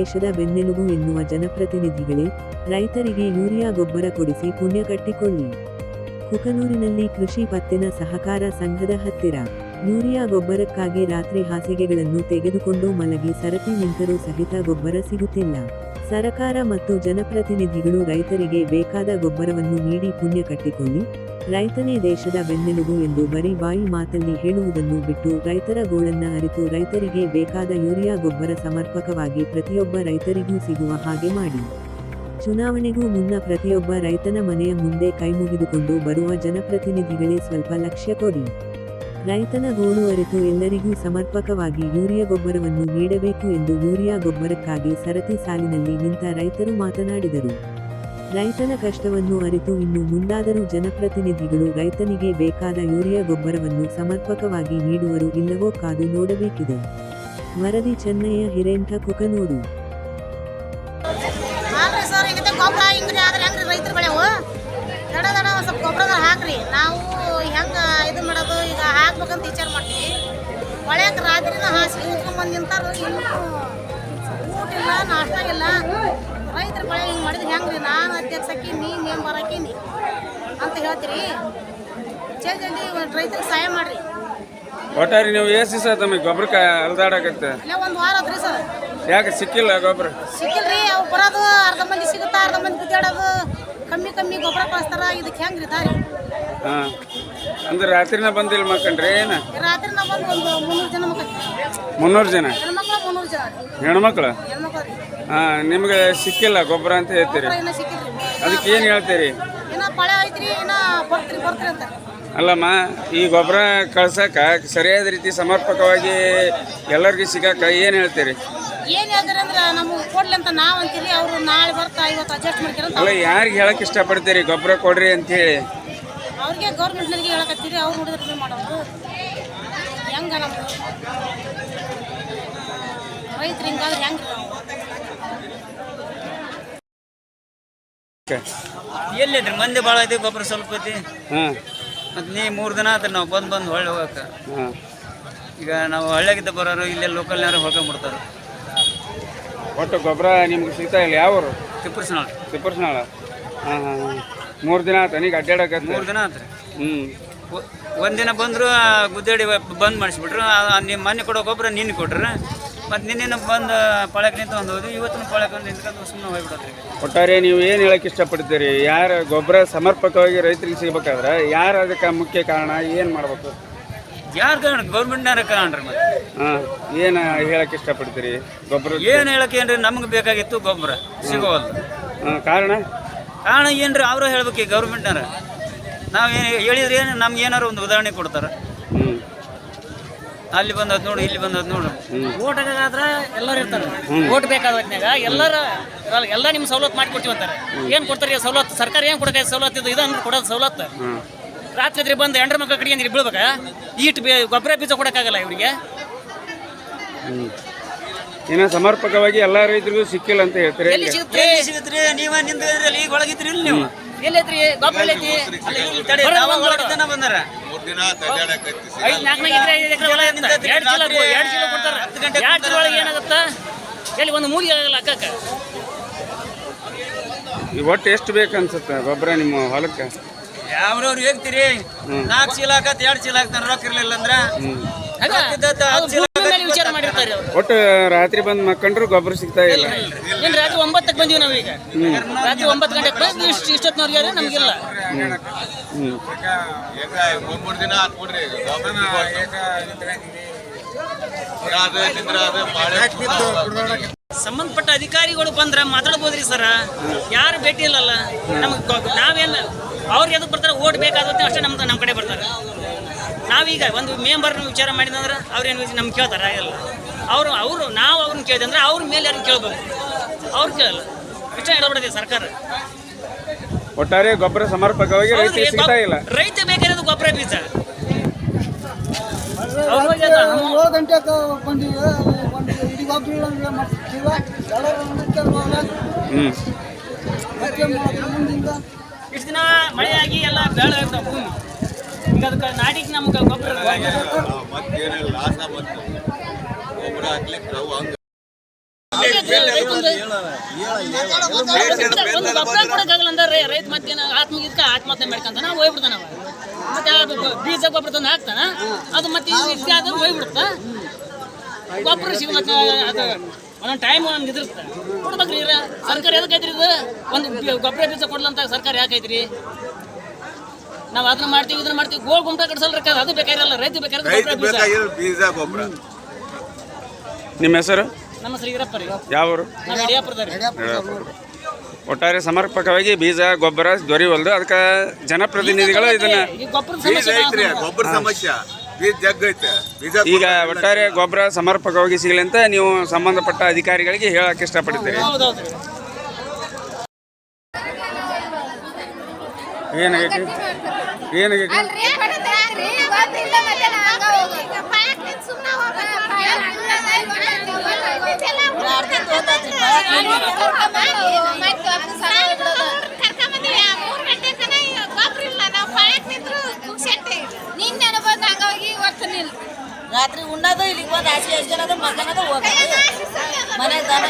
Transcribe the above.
ದೇಶದ ಬೆನ್ನೆಲುಬು ಎನ್ನುವ ಜನಪ್ರತಿನಿಧಿಗಳೇ, ರೈತರಿಗೆ ಯೂರಿಯಾ ಗೊಬ್ಬರ ಕೊಡಿಸಿ ಪುಣ್ಯ ಕಟ್ಟಿಕೊಳ್ಳಿ. ಕುಕನೂರಿನಲ್ಲಿ ಕೃಷಿ ಪತ್ತಿನ ಸಹಕಾರ ಸಂಘದ ಹತ್ತಿರ ಯೂರಿಯಾ ಗೊಬ್ಬರಕ್ಕಾಗಿ ರಾತ್ರಿ ಹಾಸಿಗೆಗಳನ್ನು ತೆಗೆದುಕೊಂಡು ಮಲಗಿ ಸರತಿ ನಿಂತರೂ ಸಹಿತ ಗೊಬ್ಬರ ಸಿಗುತ್ತಿಲ್ಲ. ಸರಕಾರ ಮತ್ತು ಜನಪ್ರತಿನಿಧಿಗಳು ರೈತರಿಗೆ ಬೇಕಾದ ಗೊಬ್ಬರವನ್ನು ನೀಡಿ ಪುಣ್ಯ ಕಟ್ಟಿಕೊಳ್ಳಿ. ರೈತನೇ ದೇಶದ ಬೆನ್ನೆಲುಬು ಎಂದು ಬರೀ ಬಾಯಿ ಮಾತಲ್ಲಿ ಹೇಳುವುದನ್ನು ಬಿಟ್ಟು ರೈತರ ಗೋಳನ್ನ ಅರಿತು ರೈತರಿಗೆ ಬೇಕಾದ ಯೂರಿಯಾ ಗೊಬ್ಬರ ಸಮರ್ಪಕವಾಗಿ ಪ್ರತಿಯೊಬ್ಬ ರೈತರಿಗೂ ಸಿಗುವ ಹಾಗೆ ಮಾಡಿ. ಚುನಾವಣೆಗೂ ಮುನ್ನ ಪ್ರತಿಯೊಬ್ಬ ರೈತನ ಮನೆಯ ಮುಂದೆ ಕೈಮುಗಿದುಕೊಂಡು ಬರುವ ಜನಪ್ರತಿನಿಧಿಗಳೇ ಸ್ವಲ್ಪ ಲಕ್ಷ್ಯ ಕೊಡಿ. ರೈತನ ಗೋಳು ಅರಿತು ಎಲ್ಲರಿಗೂ ಸಮರ್ಪಕವಾಗಿ ಯೂರಿಯಾ ಗೊಬ್ಬರವನ್ನು ನೀಡಬೇಕು ಎಂದು ಯೂರಿಯಾ ಗೊಬ್ಬರಕ್ಕಾಗಿ ಸರತಿ ಸಾಲಿನಲ್ಲಿ ನಿಂತ ರೈತರು ಮಾತನಾಡಿದರು. ರೈತನ ಕಷ್ಟವನ್ನು ಅರಿತು ಇನ್ನು ಮುಂದಾದರೂ ಜನಪ್ರತಿನಿಧಿಗಳು ರೈತನಿಗೆ ಬೇಕಾದ ಯೂರಿಯಾ ಗೊಬ್ಬರವನ್ನು ಸಮರ್ಪಕವಾಗಿ ನೀಡುವರು ಇಲ್ಲವೋ ಕಾದು ನೋಡಬೇಕಿದೆ. ವರದಿ ಚೆನ್ನಯ್ಯ ಹಿರೇಂಠ, ಕುಕನೂರು. ಗೊಬ್ಬರ ಹಿಂಗ್ರಿ ಆದ್ರೆ ಹೆಂಗ್ರಿ ರೈತರು ಬೆಳೆವು ದಡ ಸ್ವಲ್ಪ ಗೊಬ್ಬರ ಹಾಕ್ರಿ. ನಾವು ಹೆಂಗ ಇದು ಮಾಡೋದು ಈಗ ಹಾಕ್ಬೇಕಂತ ವಿಚಾರ ಮಾಡ್ತೀವಿ. ಒಳ್ಯಾಕ ರಾತ್ರಿನ ಹಾಸಿಗೆ ಉತ್ಕೊಂಡ್ಬಂದು ನಿಂತಾರ, ಇನ್ನೂ ಊಟ ಇಲ್ಲ, ನಾಷ್ಟ ಇಲ್ಲ. ರೈತರ ಬೆಳೆ ಹಿಂಗೆ ಮಾಡಿದ್ರೆ ಹೆಂಗ್ರಿ? ನಾನು ಅಧ್ಯಕ್ಷ ಹಾಕೀನಿ, ಮೆಂಬರ್ ಹಾಕೀನಿ ಅಂತ ಹೇಳ್ತೀರಿ. ಜಲ್ದಿ ರೈತರಿಗೆ ಸಹಾಯ ಮಾಡ್ರಿ. ಒಟ್ಟಾರಿ ನೀವು ಎಷ್ಟು ದಿವಸ ತಮಗೆ ಗೊಬ್ಬರಕ್ಕೆ ಅಲ್ದಾಡಕತ್ತೆ? ಇಲ್ಲ, ಒಂದು ವಾರ ಆದ್ರಿ ಸರ್. ಯಾಕೆ ಸಿಕ್ಕಿಲ್ಲ ಗೊಬ್ಬರ? ಸಿಕ್ಕಿಲ್ರಿ. ಅವು ಬರೋದು ಅರ್ಧ ಮಂದಿ ಸಿಗುತ್ತಾ, ಅರ್ಧ ಮಂದಿ ಗುದ್ದಾಡೋದು, ಕಮ್ಮಿ ಗೊಬ್ಬರ ಕಳಿಸ್ತಾರ. ಇದಕ್ಕೆ ಹೆಂಗ್ರಿ ದಾರಿ? ಹಾಂ, ಅಂದ್ರೆ ರಾತ್ರಿನ ಬಂದಿಲ್ಲ ಮಕ್ಕಂಡ್ರಿ? ಏನು ರಾತ್ರಿನ ಬಂದು ಒಂದು 300 ಜನ ಮಕ್ಕಳು. 300 ಜನ ಹೆಣ್ಮಕ್ಳು? 300 ಜನ ಹೆಣ್ಮಕ್ಳು. ಹೆಣ್ಮಕ್ಳು. ಹಾಂ, ನಿಮ್ಗೆ ಸಿಕ್ಕಿಲ್ಲ ಗೊಬ್ಬರ ಅಂತ ಹೇಳ್ತೀರಿ. ಇನ್ನೂ ಸಿಕ್ಕಿಲ್ರಿ. ಅದಕ್ಕೆ ಏನು ಹೇಳ್ತೀರಿ? ಇನ್ನೂ ಪಳೆ ಐತ್ರಿ, ಇನ್ನೂ ಬರ್ತೀರಿ ಅಂತ. ಅಲ್ಲಮ್ಮ, ಈ ಗೊಬ್ಬರ ಕಳ್ಸಕ್ಕ ಸರಿಯಾದ ರೀತಿ ಸಮರ್ಪಕವಾಗಿ ಎಲ್ಲರಿಗೂ ಸಿಗಕ್ಕ ಏನು ಹೇಳ್ತೀರಿ? ಏನು ಹೇಳ್ತಾರೆ ಅಂದ್ರೆ ನಮಗೆ ಕೊಡ್ಲಿ ಅಂತ ನಾವು ಅಂತೀರಿ. ಅವರು ನಾಳೆ ಬರ್ತಾ ಇವತ್ತು ಅಡ್ಜಸ್ಟ್ ಮಾಡ್ತಾರೆ. ಅಲ್ಲ, ಯಾರಿಗೆ ಹೇಳಕ್ ಇಷ್ಟಪಡ್ತೀರಿ ಗೊಬ್ಬರ ಕೊಡ್ರಿ ಅಂತ ಹೇಳಿ? ಅವ್ರಿಗೆ ಗೌರ್ಮೆಂಟ್ನವ್ರಿಗೆ ಹೇಳಕತ್ತೀರಿ. ಅವ್ರು ನೋಡಿದ್ರೆ ಮಾಡೋದು ಹೆಂಗ? ನಮ್ಗೆ ರೈತರು ಹಿಂಗಾದ್ರೆ ಹೆಂಗ್ರಿ? ಎಲ್ಲಿದ್ರಿ ಮಂದಿ ಭಾಳ ಐತಿ, ಗೊಬ್ಬರ ಸ್ವಲ್ಪ ಐತಿ. ಹಾಂ, ಮತ್ತು ನೀ 3 ದಿನ ಆತ್ರಿ ನಾವು ಬಂದು ಹೊಳ್ಳಿ ಹೋಗಕ್ಕೆ. ಹಾಂ, ಈಗ ನಾವು ಹಳ್ಳಿಯಾಗಿದ್ದ ಬರೋರು ಇಲ್ಲೇ ಲೋಕಲ್ನಾರು ಹೊಳ್ಕೊಂಡ್ಬಿಡ್ತಾರೆ. ಒಟ್ಟು ಗೊಬ್ಬರ ನಿಮ್ಗೆ ಸಿಗ್ತಾ ಇಲ್ಲ? ಯಾವರು? ತಿಪ್ಪರ್ಸ್ನಾಳ. ತಿಪ್ಪರ್ಸ್ನಾಳ. ಹಾಂ ಹಾಂ ಹಾಂ. 3 ದಿನ ಆತ ನೀಗ ಅಡ್ಡಾಡಕತ್ತೆ? 3 ದಿನ ಆತ್ರಿ. ಹ್ಞೂ. ಒಂದಿನ ಬಂದರು ಗುದ್ದಾಡಿ ಬಂದ್ ಮಾಡಿಸ್ಬಿಟ್ರು. ನಿಮ್ಮ ಮನೆ ಕೊಡೋ ಗೊಬ್ಬರ ನಿನ್ನೆ ಕೊಟ್ರೆ, ಮತ್ತು ನಿನ್ನೆ ಬಂದು ಪಳಕ್ಕೆ ನಿಂತು ಒಂದು ಹೋದ್ವಿ. ಇವತ್ತಿನ ಪಳಕ್ಕೆ ನಿಂತ್ಕೊಂಡು ಸುಮ್ಮನೆ ಹೋಗ್ಬಿಡತ್ರಿ. ಒಟ್ಟಾರೆ ನೀವು ಏನು ಹೇಳಕ್ಕೆ ಇಷ್ಟಪಡ್ತೀರಿ? ಯಾರು ಗೊಬ್ಬರ ಸಮರ್ಪಕವಾಗಿ ರೈತರಿಗೆ ಸಿಗ್ಬೇಕಾದ್ರೆ ಯಾರು ಅದಕ್ಕೆ ಮುಖ್ಯ ಕಾರಣ? ಏನು ಮಾಡ್ಬೇಕು? ಯಾರು ಕಾರಣ? ಗೌರ್ಮೆಂಟ್ನಾರ ಕಾರಣ ರೀ. ಮತ್ತೆ ಹಾಂ, ಏನು ಹೇಳಕ್ಕೆ ಇಷ್ಟಪಡ್ತೀರಿ? ಗೊಬ್ಬರ ಏನು ಹೇಳಕ್ಕೆ ಏನ್ರಿ? ನಮ್ಗೆ ಬೇಕಾಗಿತ್ತು ಗೊಬ್ಬರ ಸಿಗೋವಲ್ದು. ಕಾರಣ ಏನ್ರಿ? ಅವರು ಹೇಳ್ಬೇಕು ಗೌರ್ಮೆಂಟ್ನಾರ. ನಾವು ಏನು ಹೇಳಿದ್ರೆ ಏನು ನಮ್ಗೆ ಏನಾರು ಒಂದು ಉದಾಹರಣೆ ಕೊಡ್ತಾರೆ. ಅಲ್ಲಿ ಬಂದದ್ ನೋಡು, ಇಲ್ಲಿ ಬಂದದ್ ನೋಡು. ಓಟ್ ಹಾಕಾದ್ರೆ ಎಲ್ಲರೂ ಇರ್ತಾರೆ. ಓಟ್ ಬೇಕಾದ್ನಾಗ ಎಲ್ಲ ನಿಮ್ಗೆ ಸವಲತ್ತು ಮಾಡಿ ಕೊಡ್ತೀವಿ ಅಂತಾರೆ. ಏನು ಕೊಡ್ತಾರೆ ಸವಲತ್ತು? ಸರ್ಕಾರ ಏನು ಕೊಡಕ್ಕೆ ಸವಲತ್ತು? ಇದು ಅಂದ್ರೆ ಕೊಡೋದು ಸವಲತ್ತು. ರಾತ್ರಿ ಬಂದು ಹೆಂಡ್ರ ಮಕ್ಕಳ ಕಡೆಗೆ ಅಂದ್ರೆ ಬೀಳ್ಬೇಕ? ಈಟ್ ಗೊಬ್ಬರ ಬೀಜ ಕೊಡೋಕ್ಕಾಗಲ್ಲ ಇವರಿಗೆ. ಏನೋ ಸಮರ್ಪಕವಾಗಿ ಎಲ್ಲ ರೈತರಿಗೂ ಸಿಕ್ಕಿಲ್ಲ ಅಂತ ಹೇಳ್ತಾರೆ. ಎಲ್ಲಿ ಸಿಗುತ್ತೆ? ನೀವ ನಿಂತಿದ್ರಿ, ಈಗ ಒಳಗಿದ್ರಿ ಇಲ್ಲಿ ನೀವು? ಎಲ್ಲೈತ್ರಿ ಗೊಬ್ಬರ? ಎಲ್ಲೈತಿ? ಬಂದಾರ 4 ಎಕರೆ ಹೊಲ ಇರುತ್ತೆ. 2 ಚೀಲ ಕೊಡ್ತಾರೆ. 2 ಚೀಲ ಒಳಗೆ ಏನಾಗುತ್ತಾ? ಎಲ್ಲಿ ಒಂದು ಮೂಲಿಗೆ ಆಗಲ್ಲ ಅಕ್ಕಕ್ಕೆ. ಒಟ್ಟು ಎಷ್ಟು ಬೇಕನ್ಸುತ್ತೆ ಗೊಬ್ಬರ ನಿಮ್ಮ ಹೊಲಕ್ಕೆ? ಯಾವ್ರವ್ರು ಹೇಳ್ತೀರಿ? 4 ಚೀಲ ಹಾಕತ್, 2 ಚೀಲ ಹಾಕ್ತಾನೆ. ರೊಕ್ಕ ಇರ್ಲಿಲ್ಲ ಅಂದ್ರೆ ವಿಚಾರ ಮಾಡಿರ್ತಾರೆ ಅವರು. ಒಟ್ಟು ರಾತ್ರಿ ಬಂದು ಮಕ್ಕಂಡ್ರು ಗೊಬ್ಬರ ಸಿಗ್ತಾ ಇಲ್ಲ. ಏನು ರಾತ್ರಿ 9ಕ್ಕೆ ಬಂದೀವಿ ನಾವೀಗ. ರಾತ್ರಿ 9 ಗಂಟೆಗೆ ಬಂದು ಇಷ್ಟೊತ್ತಿನವ್ರಿಗೆ ನಮಗಿಲ್ಲ. ಸಂಬಂಧಪಟ್ಟ ಅಧಿಕಾರಿಗಳು ಬಂದ್ರೆ ಮಾತಾಡ್ಬೋದ್ರಿ ಸರ. ಯಾರು ಭೇಟಿ ಇಲ್ಲಲ್ಲ ನಮ್ಗೆ. ನಾವೇನು ಅವ್ರಿಗೆ ಎದಕ್ಕೆ ಬರ್ತಾರೆ? ಓಟ್ ಬೇಕಾಗುತ್ತೆ ಅಷ್ಟೇ ನಮ್ಮ ಕಡೆ ಬರ್ತಾರೆ. ನಾವೀಗ ಒಂದು ಮೆಂಬರ್ನ ವಿಚಾರ ಮಾಡಿದಂದ್ರೆ ಅವ್ರೇನು ನಮ್ಗೆ ಕೇಳ್ತಾರೆ? ಎಲ್ಲ ನಾವು ಅವ್ರನ್ನ ಕೇಳಿದೆ ಅಂದ್ರೆ ಅವ್ರ ಮೇಲೆ ಯಾರು ಕೇಳ್ಬೇಕು? ಅವ್ರು ಕೇಳಲ್ಲ. ಇಷ್ಟ ಹೇಳ್ಬಿಡುತ್ತೆ ಸರ್ಕಾರ. ಒಟ್ಟಾರೆ ಗೊಬ್ಬರ ಸಮರ್ಪಕವಾಗಿ ರೈತರಿಗೆ ಸಿಗ್ತಾ ಇಲ್ಲ. ರೈತ ಬೇಕಾಗಿರೋದು ಗೊಬ್ಬರ ಬೀಜ. 7 ಗಂಟೆಗೆ ಬಂದಿವಿ. ಇಷ್ಟು ದಿನ ಮಳೆಯಾಗಿ ಎಲ್ಲ ಬೆಳೆ ಆಗ್ತಾವ ಭೂಮಿ. ಈಗ ಅದಕ್ಕೆ ನಾಟಿಗೆ ನಮ್ಗೆ ಗೊಬ್ಬರ ಒಂದು ಗೊಬ್ಬರ ಕೊಡಕ್ಕಾಗಲ್ಲ ಅಂದ್ರೆ ರೈತ ಮತ್ತೇನ ಆತ್ಮಹತ್ಯೆ ಮಾಡ್ಕೊಂತ ನಾವು ಹೋಗ್ಬಿಡ್ತಾನ ಮತ್ತೆ ಬೀಜ ಗೊಬ್ಬರ ತಂದು ಹಾಕ್ತಾನ ಅದು ಮತ್ತೆ ಆದ್ರೆ ಹೋಗ್ಬಿಡುತ್ತ ಗೊಬ್ಬರ ಸಿಗ ಮತ್ತೆ ಅದು ಒಂದೊಂದು ಟೈಮ್ ಒಂದು ಇದಿರುತ್ತೆ ಕೊಡ್ಬೇಕ್ರಿ ಸರ್ಕಾರ ಎದಕ್ಕೆ ಐತ್ರಿ ಇದು ಒಂದು ಗೊಬ್ಬರ ಬೀಜ ಕೊಡ್ಲಂತ ಸರ್ಕಾರ ಯಾಕೆ ಐತ್ರಿ ನಾವು ಅದನ್ನ ಮಾಡ್ತೀವಿ ಇದನ್ನ ಮಾಡ್ತೀವಿ ಗೋಲ್ ಗುಂಟ ಕಟ್ಸಲ್ರಿ ಅದು ಬೇಕಾಗಿರಲ್ಲ ರೈತ ಬೀಜ ಗೊಬ್ಬರ. ನಿಮ್ಮ ಹೆಸರು? ನಮ್ಮ ಹೆಸರು ಈರಪ್ಪ ರೀ. ಯಾವರು? ನಾವು ಯಡಿಯಾಪುರದವ್ರಿ. ಒಟ್ಟಾರೆ ಸಮರ್ಪಕವಾಗಿ ಬೀಜ ಗೊಬ್ಬರ ದೊರೆಯುವಲ್ದು, ಅದಕ್ಕೆ ಜನಪ್ರತಿನಿಧಿಗಳು ಇದನ್ನ ಈ ಗೊಬ್ಬರದ ಸಮಸ್ಯೆ ಗೊಬ್ಬರ ಸಮಸ್ಯೆ ಬೀಜ ಜಗ್ ಐತೆ ಬೀಜ. ಈಗ ಒಟ್ಟಾರೆ ಗೊಬ್ಬರ ಸಮರ್ಪಕವಾಗಿ ಸಿಗಲಿ ಅಂತ ನೀವು ಸಂಬಂಧಪಟ್ಟ ಅಧಿಕಾರಿಗಳಿಗೆ ಹೇಳಕ್ಕೆ ಇಷ್ಟಪಡ್ತೀರಿ. ಹೌದೌದ್ರಿ. ಏನಾಗೈತಿ? ಏನಾಗೈತಿ? ರಾತ್ರಿ ಉಣ್ಣೋದು ಇಲ್ಲಿಗೆ ಬಂದು ಆಸೆ ಎಷ್ಟು ಜನ ಮಕ್ಕಳದ ಹೋಗೋದು ಮನೆ ದನ